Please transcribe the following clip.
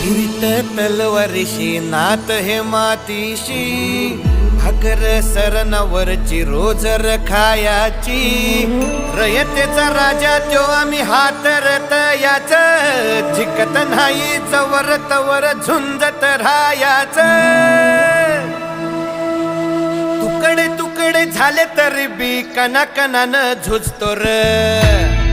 फिरित तलवारीशी नात हे मातीशी भाकर सरणावरची रोज खायाची रयतेचा राजा त्यो आम्ही हातरत याच झिकत नाही चवर तवर झुंजत राहायाच तुकडे तुकडे झाले तरी बी कणाकणानं झुजतो र